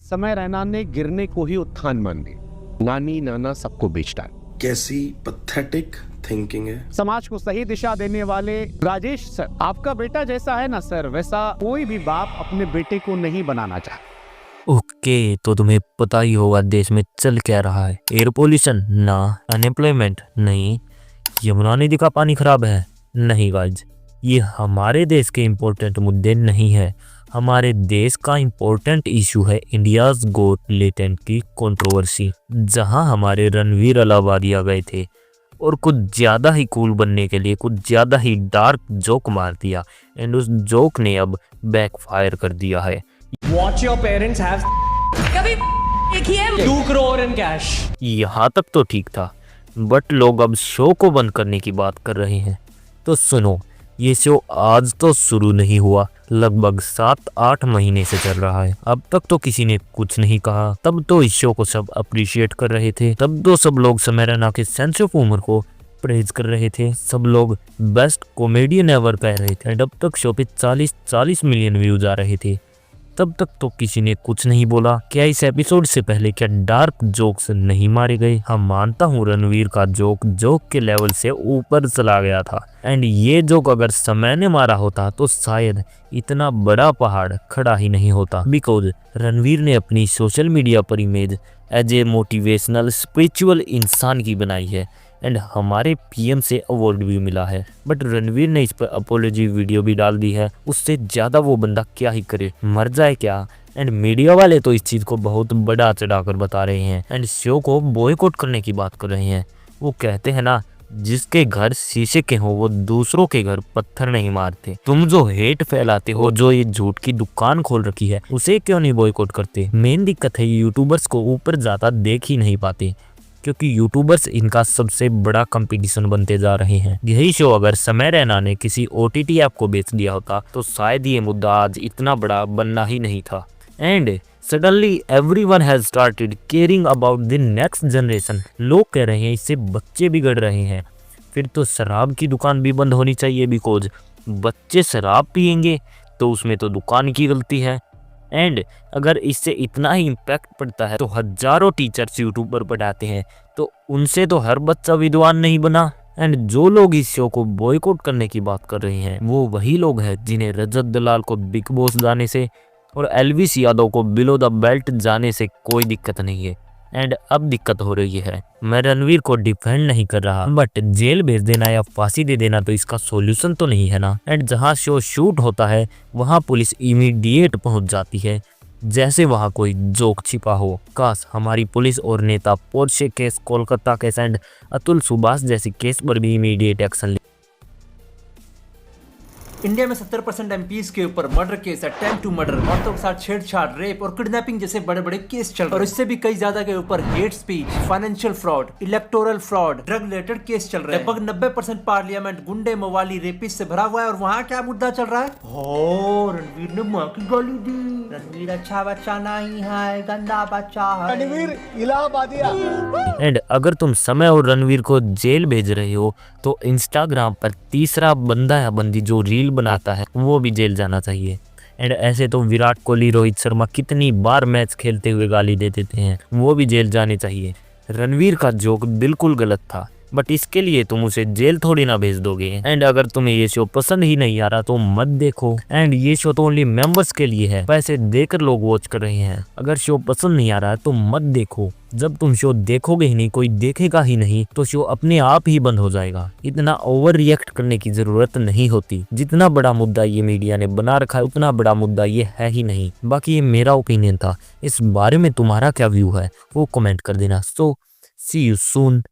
समय रैना ने गिरने को ही उत्थान मान लिया। नानी नाना सबको बेच डाला। कैसी पथेटिक थिंकिंग है। समाज को सही दिशा देने वाले राजेश सर, आपका बेटा जैसा है ना सर, वैसा कोई भी बाप अपने बेटे को नहीं बनाना चाहता। ओके, तो तुम्हें पता ही होगा देश में चल क्या रहा है। एयर पोल्यूशन ना, अनएम्प्लॉयमेंट नहीं, यमुना नदी का पानी खराब है नहीं गाइज, ये हमारे देश के इम्पोर्टेंट मुद्दे नहीं है। हमारे देश का इम्पोर्टेंट इशू है इंडियाज गोट लेटेंट की कंट्रोवर्सी, जहां हमारे रणवीर अलाहाबादिया गए थे और कुछ ज़्यादा ही कूल बनने के लिए कुछ ज़्यादा ही डार्क जोक मार दिया एंड उस जोक ने अब बैकफायर कर दिया है। What your parents have कभी एक ही है 2 crore in cash। यहाँ तक तो ठीक था, बट लोग अब शो को बंद करने की बात कर रहे हैं। तो सुनो, ये शो आज तो शुरू नहीं हुआ, लगभग 7-8 महीने से चल रहा है। अब तक तो किसी ने कुछ नहीं कहा। तब तो इस शो को सब अप्रिशिएट कर रहे थे, तब तो सब लोग समय रैना के सेंस ऑफ ह्यूमर को प्रेज कर रहे थे, सब लोग बेस्ट कॉमेडियन एवर कह रहे थे। अब तक शो पे 40 मिलियन व्यूज आ रहे थे, तब तक तो किसी ने कुछ नहीं बोला। क्या इस एपिसोड से पहले क्या डार्क जोक्स नहीं मारे गए? हाँ, मानता हूँ रणवीर का जोक के लेवल से ऊपर चला गया था, एंड ये जोक अगर समय ने मारा होता तो शायद इतना बड़ा पहाड़ खड़ा ही नहीं होता। बिकॉज रणवीर ने अपनी सोशल मीडिया पर image as a motivational spiritual इंसान की बनाई है एंड हमारे पीएम से अवार्ड भी मिला है, बट रणवीर ने इस पर अपोलॉजी वीडियो भी डाल दी है। उससे ज़्यादा वो बंदा क्या ही करे, मर जाए क्या। एंड मीडिया वाले तो इस चीज़ को बहुत बड़ा चढ़ाकर बता रहे हैं एंड शो को बॉयकॉट करने की बात कर रहे हैं। वो कहते हैं ना, जिसके घर शीशे के हो वो दूसरों के घर पत्थर नहीं मारते। तुम जो हेट फैलाते हो, जो ये झूठ की दुकान खोल रखी है, उसे क्यों नहीं बॉयकॉट करते? मेन दिक्कत है यूट्यूबर्स को ऊपर ज़्यादा देख ही नहीं पाते, क्योंकि यूट्यूबर्स इनका सबसे बड़ा कंपटीशन बनते जा रहे हैं। यही शो अगर समय रैना ने किसी ओटीटी ऐप को बेच दिया होता तो शायद ये मुद्दा आज इतना बड़ा बनना ही नहीं था। And suddenly everyone has started caring about the next generation. लोग कह रहे हैं इससे बच्चे बिगड़ रहे हैं। फिर तो शराब की दुकान भी बंद होनी चाहिए, बिकॉज बच्चे शराब पियेंगे तो उसमें तो दुकान की गलती है। एंड अगर इससे इतना ही इम्पैक्ट पड़ता है तो हजारों टीचर्स यूट्यूब पर पढ़ाते हैं, तो उनसे तो हर बच्चा विद्वान नहीं बना। एंड जो लोग इस शो को बॉयकॉट करने की बात कर रहे हैं वो वही लोग हैं जिन्हें रजत दलाल को बिग बॉस जाने से और एलविस यादव को बिलो द बेल्ट जाने से कोई दिक्कत नहीं है। एंड अब दिक्कत हो रही है। मैं रणवीर को डिफेंड नहीं कर रहा, बट जेल भेज देना या फांसी दे देना तो इसका सॉल्यूशन तो नहीं है ना। एंड जहां शो शूट होता है वहां पुलिस इमीडिएट पहुंच जाती है, जैसे वहां कोई जोक छिपा हो। काश हमारी पुलिस और नेता Porsche case, Kolkata case and Atul Subhash जैसे केस पर भी इमीडिएट एक्शन ले। इंडिया में 70% एमपीज के ऊपर murder case, attempt to murder, औरतों के साथ छेड़छाड़, रेप और किडनैपिंग जैसे बड़े बड़े केस चल रहे हैं। और इससे भी कई ज्यादा के ऊपर hate speech, financial fraud, electoral fraud, drug related case चल रहे हैं। लगभग 90% पार्लियामेंट गुंडे, मवाली, रेपिस्ट से भरा हुआ है। और वहाँ क्या मुद्दा चल रहा है? हो, रणवीर ने माँ की गाली दी। रणवीर अच्छा बच्चा नहीं है, गंदा बच्चा है। रणवीर इलाहाबादिया। एंड अगर तुम समय और रणवीर को जेल भेज रहे हो तो इंस्टाग्राम पर तीसरा बंदा या बंदी जो रील बनाता है वो भी जेल जाना चाहिए। एंड ऐसे तो विराट कोहली, रोहित शर्मा कितनी बार मैच खेलते हुए गाली दे देते हैं, वो भी जेल जाने चाहिए। रणवीर का जोक बिल्कुल गलत था, बट इसके लिए तुम उसे जेल थोड़ी ना भेज दोगे। एंड अगर तुम्हें ये शो पसंद ही नहीं आ रहा तो मत देखो। एंड ये शो तो ओनली मेंबर्स के लिए है, पैसे देकर लोग वॉच कर रहे हैं। अगर शो पसंद नहीं आ रहा है तो मत देखो। जब तुम शो देखोगे ही नहीं, कोई देखेगा ही नहीं, तो शो अपने आप ही बंद हो जाएगा। इतना ओवर रिएक्ट करने की जरूरत नहीं होती। जितना बड़ा मुद्दा ये मीडिया ने बना रखा है उतना बड़ा मुद्दा ये है ही नहीं। बाकी ये मेरा ओपिनियन था, इस बारे में तुम्हारा क्या व्यू है वो कमेंट कर देना। सो सी यू सून।